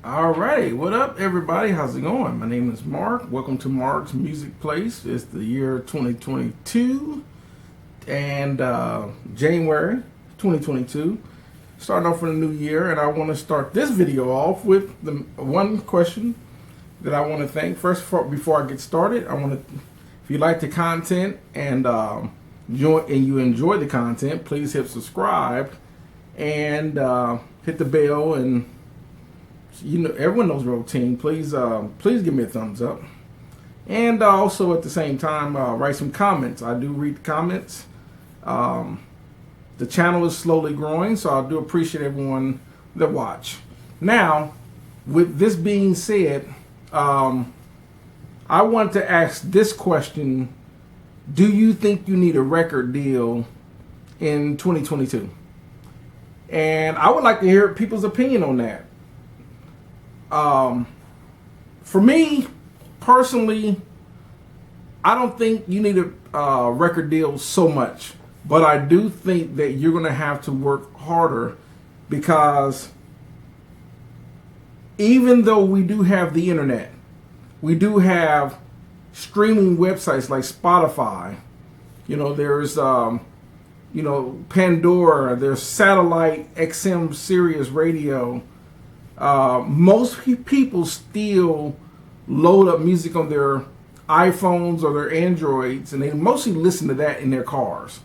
Alrighty, what up, everybody? How's it going? My name is Mark. Welcome to Mark's Music Place. It's the year 2022 and January 2022. Starting off with a new year, and I want to start this video off with the one question that I want to thank. Before I get started, I want to, if you like the content and you enjoy the content, please hit subscribe and hit the bell, and everyone knows the routine. Please give me a thumbs up, and also at the same time write some comments. I do read the comments. The channel is slowly growing, so I do appreciate everyone that watch. Now, with this being said, I want to ask this question: do you think you need a record deal in 2022? And I would like to hear people's opinion on that. For me, personally, I don't think you need a record deal so much. But I do think that you're going to have to work harder, because even though we do have the internet, we do have streaming websites like Spotify. There's Pandora, there's satellite XM Sirius radio. Most people still load up music on their iPhones or their Androids, and they mostly listen to that in their cars.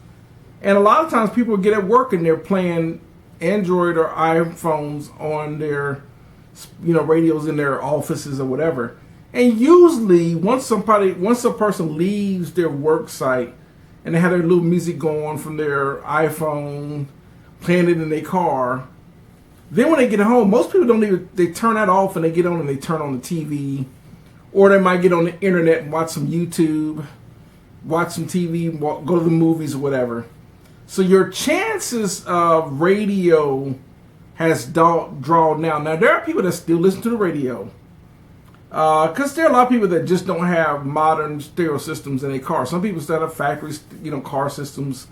And a lot of times people get at work and they're playing Android or iPhones on their radios in their offices or whatever. And usually once a person leaves their work site and they have their little music going from their iPhone, playing it in their car, then when they get home, most people they turn that off and they get on and they turn on the TV, or they might get on the internet and watch some YouTube, watch some TV, go to the movies or whatever. So your chances of radio has drawn down. Now, there are people that still listen to the radio, because there are a lot of people that just don't have modern stereo systems in their car. Some people still have factory, car systems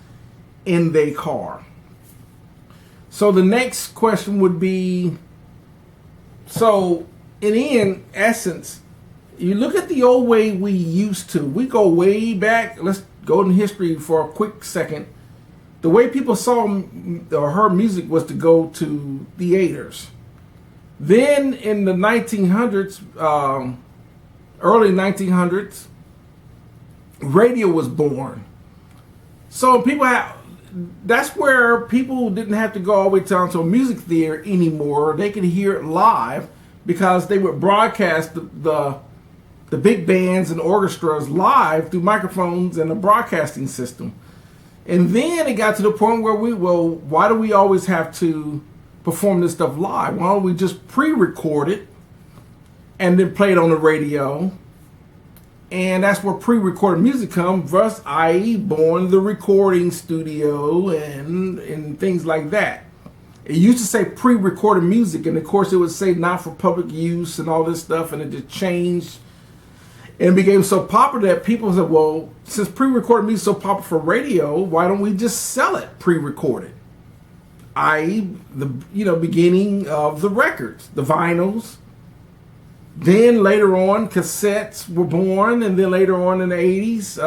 in their car. So the next question would be, so in essence, you look at the old way we used to. We go way back. Let's go in history for a quick second. The way people saw or heard music was to go to theaters. Then in the 1900s, early 1900s, radio was born. So that's where people didn't have to go all the way down to a music theater anymore. They could hear it live, because they would broadcast the big bands and orchestras live through microphones and a broadcasting system. And then it got to the point where why do we always have to perform this stuff live? Why don't we just pre-record it and then play it on the radio? And that's where pre-recorded music comes, thus, i.e., born the recording studio and things like that. It used to say pre-recorded music, and of course it would say not for public use and all this stuff, and it just changed. And it became so popular that people said, well, since pre-recorded music is so popular for radio, why don't we just sell it pre-recorded? i.e., the beginning of the records, the vinyls. Then later on, cassettes were born, and then later on in the 80s,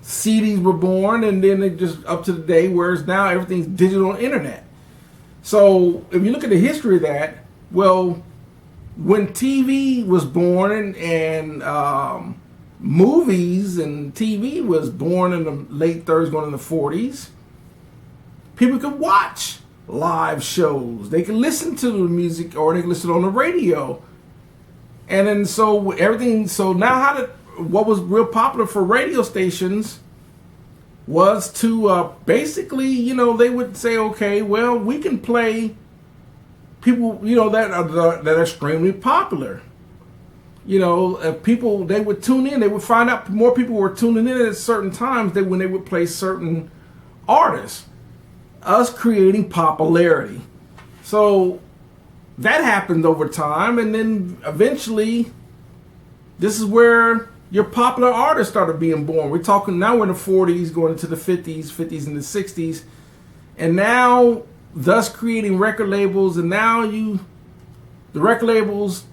CDs were born, and then it just up to the day where it's now everything's digital and internet. So if you look at the history of that, well, when TV was born and movies and TV was born in the late 30s, going in the 40s, people could watch live shows. They could listen to the music, or they could listen on the radio. And then so now what was real popular for radio stations was to basically, they would say, okay, well, we can play people, that are extremely popular. People, they would tune in. They would find out more people were tuning in at certain times when they would play certain artists, us creating popularity. So that happened over time, and then eventually this is where your popular artists started being born. We're talking now, we're in the 40s, going into the 50s and the 60s, and now thus creating record labels. And now the record labels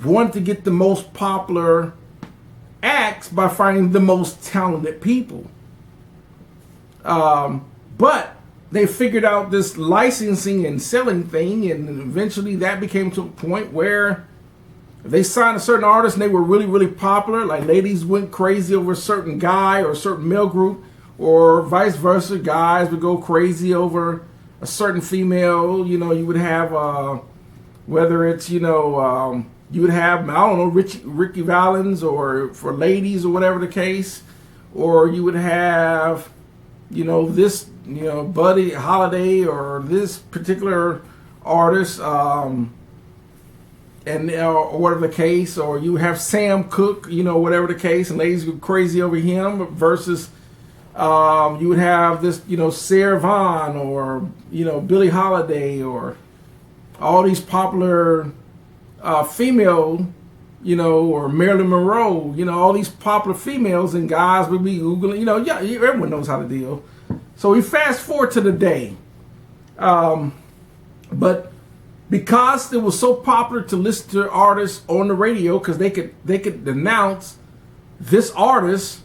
wanted to get the most popular acts by finding the most talented people. But they figured out this licensing and selling thing, and eventually that became to a point where if they signed a certain artist and they were really, really popular, like ladies went crazy over a certain guy or a certain male group, or vice versa, guys would go crazy over a certain female. You know, you would have, whether it's, you would have, I don't know, Ricky Valens, or for ladies or whatever the case, or you would have, this, Buddy Holiday or this particular artist, and or whatever the case, or you have Sam Cooke, whatever the case, and ladies go crazy over him, versus you would have this, Sarah Vaughan, or Billie Holiday, or all these popular female, or Marilyn Monroe, all these popular females, and guys would be Googling, everyone knows how to deal. So we fast forward to the day. But because it was so popular to listen to artists on the radio, because they could announce this artist,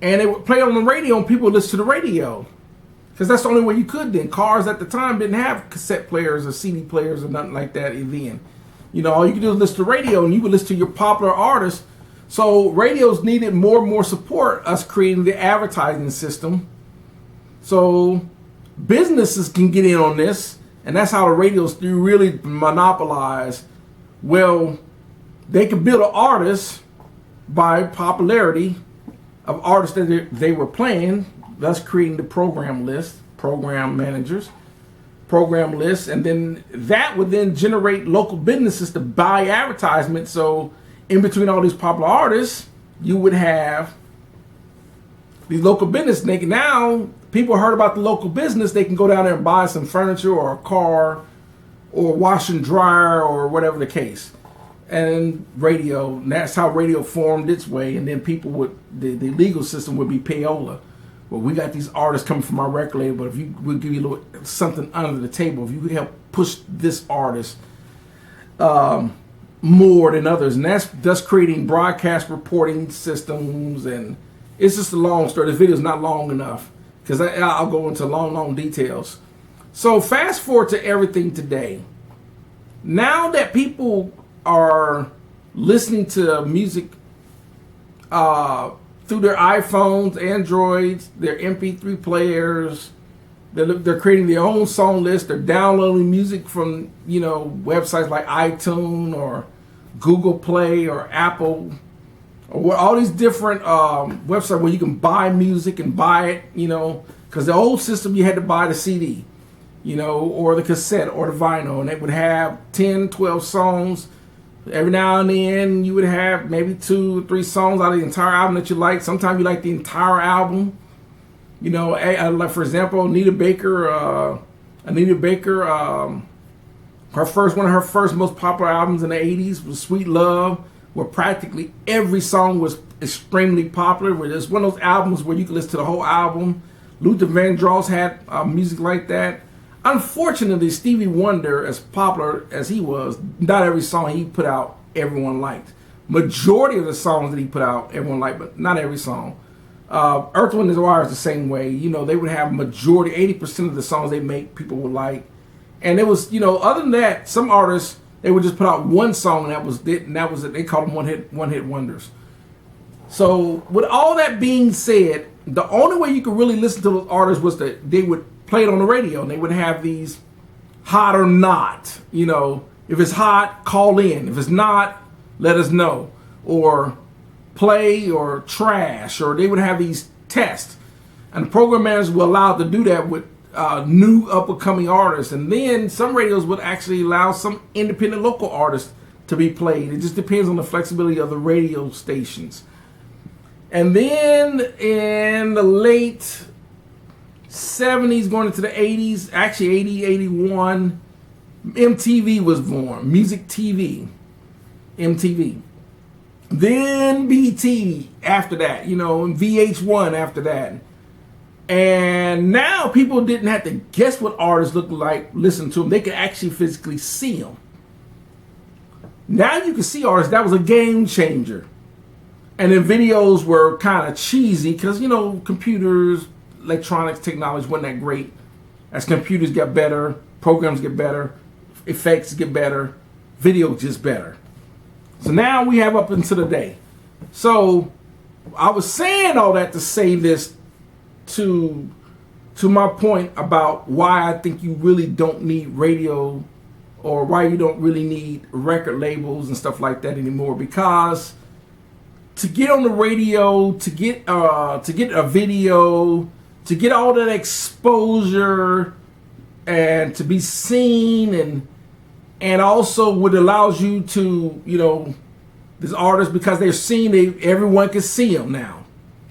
and it would play on the radio, and people would listen to the radio. Because that's the only way you could then. Cars at the time didn't have cassette players or CD players or nothing like that then. All you could do is listen to radio, and you would listen to your popular artists. So radios needed more and more support, us creating the advertising system. So businesses can get in on this, and that's how the radios do really monopolize. Well, they could build an artist by popularity of artists that they were playing, thus creating the program list, program managers, program lists, and then that would then generate local businesses to buy advertisements. So in between all these popular artists, you would have these local business. Now people heard about the local business, they can go down there and buy some furniture or a car or wash and dryer or whatever the case. And radio, and that's how radio formed its way. And then people would, the legal system would be payola. Well, we got these artists coming from our record label, but if you would give you a little something under the table, if you could help push this artist more than others, and that's thus creating broadcast reporting systems. And it's just a long story. The video is not long enough because I'll go into long details. So fast forward to everything today. Now that people are listening to music through their iPhones, Androids, their MP3 players, they're creating their own song list. They're downloading music from websites like iTunes or Google Play or Apple, or all these different websites where you can buy music and buy it. Because the old system you had to buy the CD, or the cassette or the vinyl, and it would have 10, 12 songs. Every now and then you would have maybe 2 or 3 songs out of the entire album that you like. Sometimes you like the entire album. Like for example, Anita Baker, one of her first most popular albums in the 80s was Sweet Love, where practically every song was extremely popular. Where it's one of those albums where you can listen to the whole album. Luther Vandross had music like that. Unfortunately, Stevie Wonder, as popular as he was, not every song he put out everyone liked. Majority of the songs that he put out everyone liked, but not every song. Earth, Wind & Fire is the same way. They would have majority, 80% of the songs they make people would like. And it was, other than that, some artists, they would just put out one song and that was it. And that was it. They called them one hit wonders. So with all that being said, the only way you could really listen to those artists was that they would play it on the radio, and they would have these hot or not. If it's hot, call in. If it's not, let us know. Or play or trash. Or they would have these tests. And the program managers were allowed to do that with new up-and-coming artists. And then some radios would actually allow some independent local artists to be played. It just depends on the flexibility of the radio stations. And then in the late 70s going into the 80s, actually 80, 81, MTV was born. Music TV. MTV. Then BT after that, and VH1 after that. And now people didn't have to guess what artists looked like, listen to them. They could actually physically see them. Now you can see artists, that was a game changer. And then videos were kind of cheesy because, you know, computers, electronics, technology wasn't that great. As computers get better, programs get better, effects get better, video just better. So now we have up into the day. So I was saying all that to say this to my point about why I think you really don't need radio, or why you don't really need record labels and stuff like that anymore. Because to get on the radio, to get a video, to get all that exposure, and to be seen, and also what allows you to, you know, this artist, because they're seen, everyone can see them now,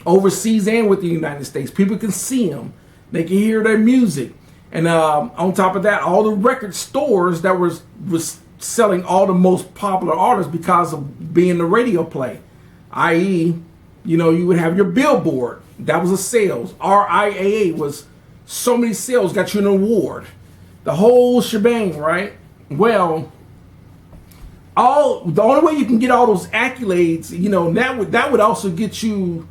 overseas and within the United States. People can see them, they can hear their music, and on top of that, all the record stores that was selling all the most popular artists because of being the radio play. I.e., you know, you would have your Billboard. That was a sales. RIAA was so many sales, got you an award. The whole shebang, right? Well, the only way you can get all those accolades, you know, that would also get you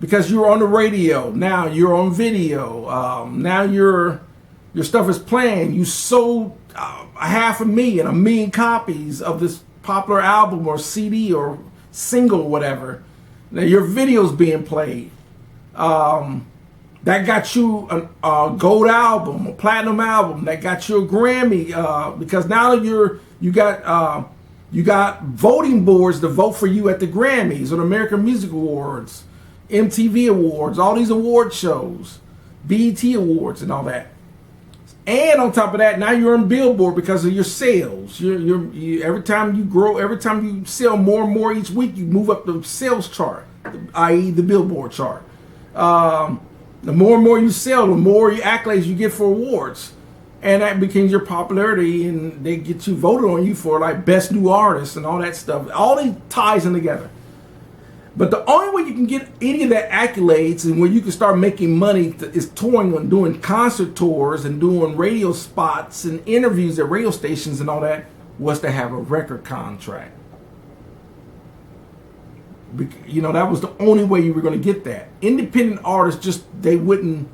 because you're on the radio. Now you're on video. Now your stuff is playing. You sold 500,000 copies of this popular album or CD or single or whatever. Now your video's being played. That got you a gold album, a platinum album. That got you a Grammy, because now you got voting boards to vote for you at the Grammys or the American Music Awards, MTV Awards, all these award shows, BET Awards, and all that. And on top of that, now you're on Billboard because of your sales. You every time you grow, every time you sell more and more each week, you move up the sales chart, i.e. the Billboard chart. The more and more you sell, the more accolades you get for awards. And that becomes your popularity, and they get you voted on you for like best new artist and all that stuff. All these ties in together. But the only way you can get any of that accolades and where you can start making money is touring and doing concert tours and doing radio spots and interviews at radio stations and all that, was to have a record contract. You know, that was the only way you were going to get that. Independent artists they wouldn't,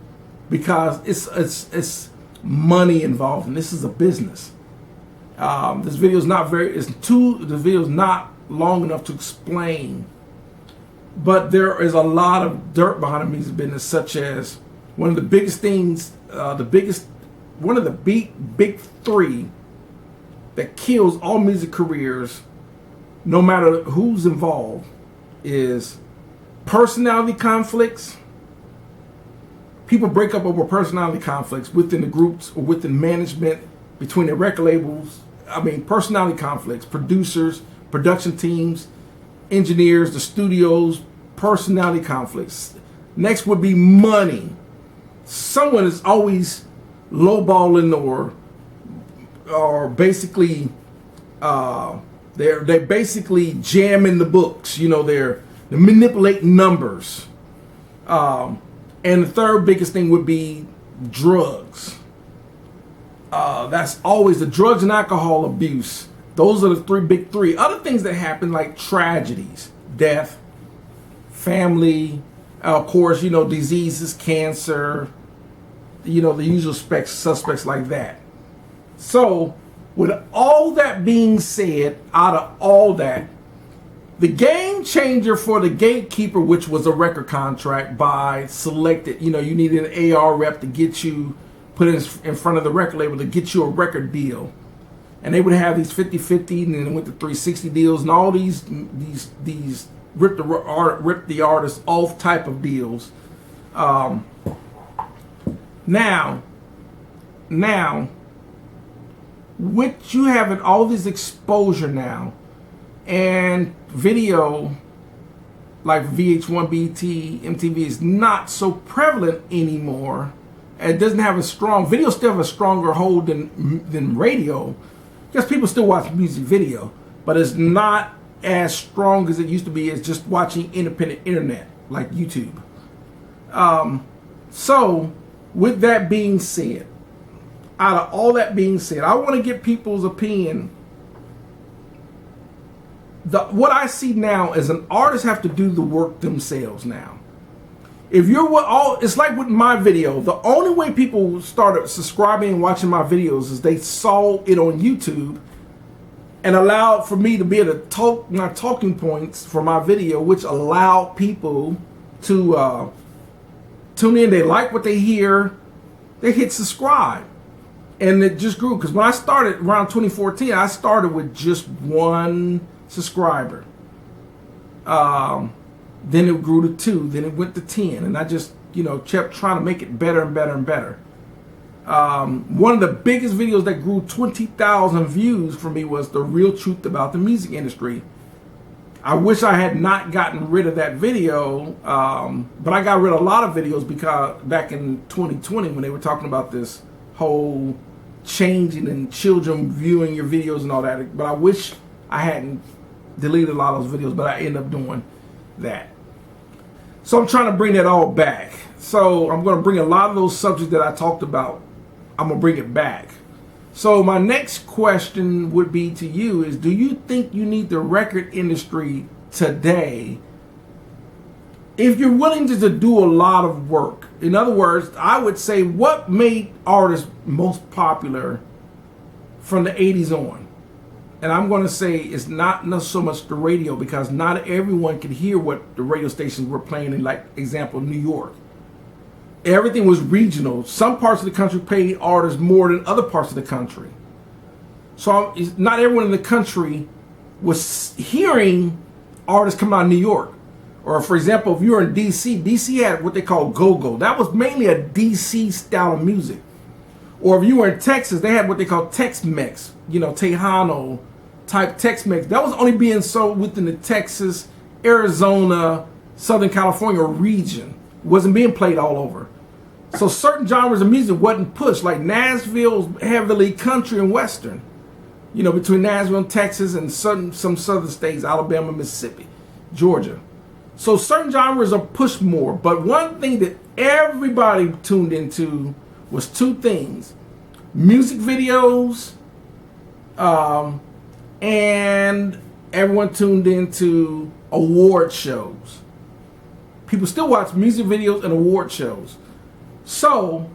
because it's money involved, and this is a business. This video is the video is not long enough to explain, but there is a lot of dirt behind the music business, such as one of the biggest things, one of the big three that kills all music careers, no matter who's involved, is personality conflicts. People break up over personality conflicts within the groups or within management, between the record labels. I mean, personality conflicts, producers, production teams, engineers, the studios, personality conflicts. Next would be money. Someone is always lowballing or basically they're basically jamming the books. You know, they're manipulating numbers. And the third biggest thing would be drugs. That's always the drugs and alcohol abuse. Those are the big three. Other things that happen, like tragedies, death, family, of course, you know, diseases, cancer, you know, the usual suspects like that. So, with all that being said, out of all that, the game changer for the gatekeeper, which was a record contract by selected, you know, you needed an AR rep to get you put in front of the record label to get you a record deal. And they would have these 50-50, and then it went to 360 deals, and all these rip the artist off type of deals. Now, with you having all this exposure now, and video like VH1, BT, MTV is not so prevalent anymore. It doesn't have a strong video. Still have a stronger hold than radio, because people still watch music video, but it's not as strong as it used to be as just watching independent internet like YouTube. So with that being said, out of all that being said, I want to get people's opinion. What I see now is an artist have to do the work themselves now. If you're it's like with my video. The only way people started subscribing and watching my videos is they saw it on YouTube and allowed for me to be able to talk my talking points for my video, which allowed people to tune in. They like what they hear. They hit subscribe. And it just grew. Because when I started around 2014, I started with just 1 subscriber. Then it grew to 2. Then it went to 10. And I just, kept trying to make it better and better and better. One of the biggest videos that grew 20,000 views for me was The Real Truth About the Music Industry. I wish I had not gotten rid of that video, but I got rid of a lot of videos because back in 2020 when they were talking about this whole changing and children viewing your videos and all that. But I wish I hadn't deleted a lot of those videos, but I ended up doing that. So I'm trying to bring that all back. So I'm going to bring a lot of those subjects that I talked about. I'm going to bring it back. So my next question would be to you is, do you think you need the record industry today if you're willing to do a lot of work? In other words, I would say, what made artists most popular from the 80s on? And I'm going to say it's not so much the radio, because not everyone could hear what the radio stations were playing in, like, example, New York. Everything was regional. Some parts of the country paid artists more than other parts of the country. So not everyone in the country was hearing artists come out of New York. Or, for example, if you were in D.C., D.C. had what they call go-go. That was mainly a D.C. style of music. Or if you were in Texas, they had what they call Tex-Mex, Tejano type Tex-Mex. That was only being sold within the Texas, Arizona, Southern California region. It wasn't being played all over. So certain genres of music wasn't pushed, like Nashville's heavily country and western. Between Nashville and Texas and some southern states, Alabama, Mississippi, Georgia. So certain genres are pushed more. But one thing that everybody tuned into was 2 things: music videos, and everyone tuned into award shows. People still watch music videos and award shows. So,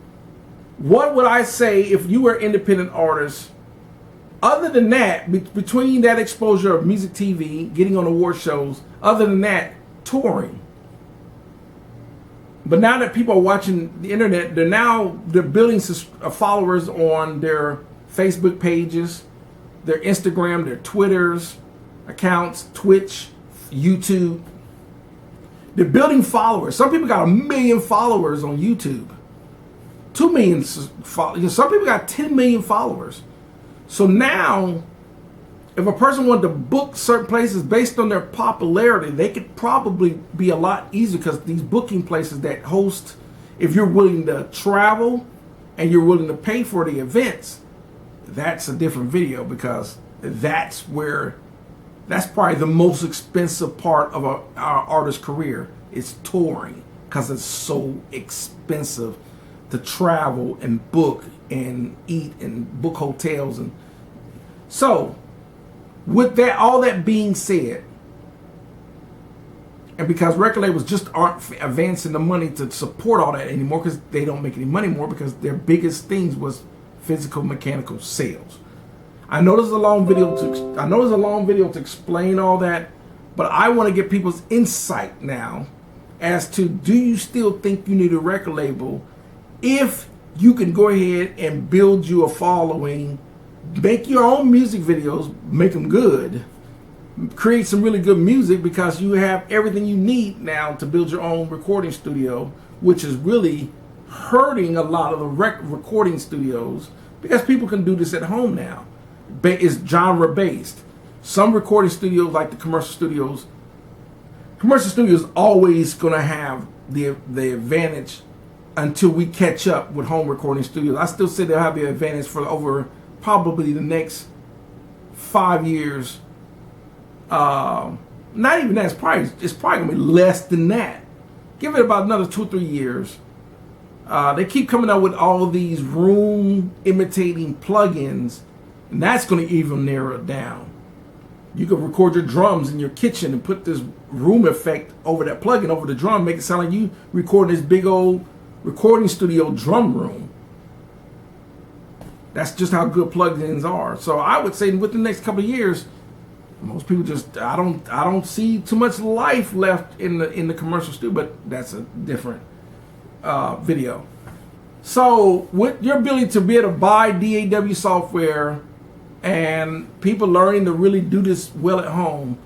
what would I say if you were an independent artist? Other than that, between that exposure of music TV, getting on award shows, other than that, touring. But now that people are watching the internet, they're building followers on their Facebook pages, their Instagram, their Twitters accounts, Twitch, YouTube. They're building followers. Some people got 1 million followers on YouTube. 2 million followers. Some people got 10 million followers. So now, if a person wanted to book certain places based on their popularity, they could probably be a lot easier, because these booking places that host, if you're willing to travel and you're willing to pay for the events, that's a different video, because that's probably the most expensive part of our artist's career, is touring, because it's so expensive to travel and book and eat and book hotels. And so with that, all that being said, and because record labels just aren't advancing the money to support all that anymore, because they don't make any money more, because their biggest things was physical mechanical sales. I know there's a long video to explain all that, but I want to get people's insight now as to, do you still think you need a record label if you can go ahead and build you a following, make your own music videos, make them good, create some really good music, because you have everything you need now to build your own recording studio, which is really hurting a lot of the recording studios, because people can do this at home now. It's genre based. Some recording studios, like the commercial studios always going to have the advantage until we catch up with home recording studios. I still say they'll have the advantage for over probably the next 5 years. Not even that. It's probably going to be less than that. Give it about another 2 or 3 years. They keep coming out with all these room imitating plugins, and that's going to even narrow it down. You can record your drums in your kitchen and put this room effect over that plugin over the drum, make it sound like you recording this big old recording studio drum room. That's just how good plugins are. So I would say within the next couple of years, most people just I don't see too much life left in the commercial studio, but that's a different video. So with your ability to be able to buy DAW software and people learning to really do this well at home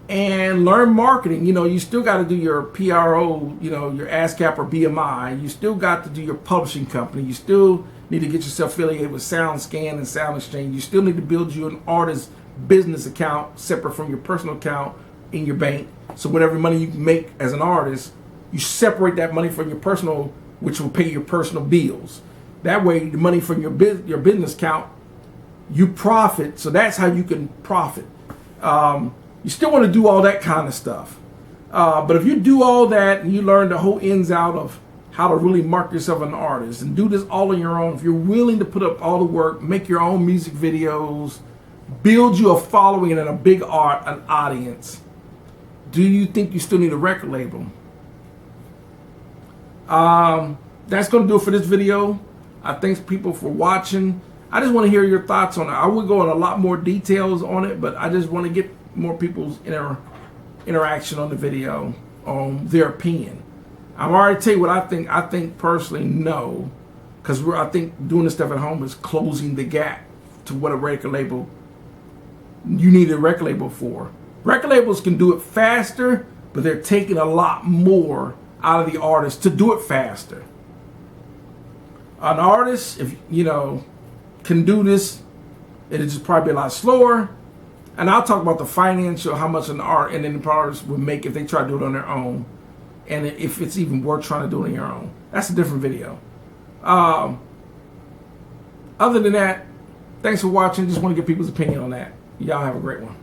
and learn marketing, you still got to do your PRO, your ASCAP or BMI. You still got to do your publishing company. You still need to get yourself affiliated with SoundScan and SoundExchange. You still need to build you an artist business account separate from your personal account in your bank. So whatever money you make as an artist, you separate that money from your personal, which will pay your personal bills. That way, the money from your business account, you profit. So that's how you can profit. You still want to do all that kind of stuff. But if you do all that and you learn the whole ins out of how to really market yourself as an artist and do this all on your own, if you're willing to put up all the work, make your own music videos, build you a following and a big an audience, do you think you still need a record label? That's going to do it for this video. I thank people for watching. I just want to hear your thoughts on it. I would go in a lot more details on it, but I just want to get more people's interaction on the video, on their opinion. I've already tell you what I think. I think personally, no, because I think doing this stuff at home is closing the gap to what a record label, you need a record label for. Record labels can do it faster, but they're taking a lot more out of the artist to do it faster. An artist, if can do this, it'll just probably be a lot slower. And I'll talk about the financial, how much an artist would make if they try to do it on their own, and if it's even worth trying to do it on your own. That's a different video. Other than that, thanks for watching. Just want to get people's opinion on that. Y'all have a great one.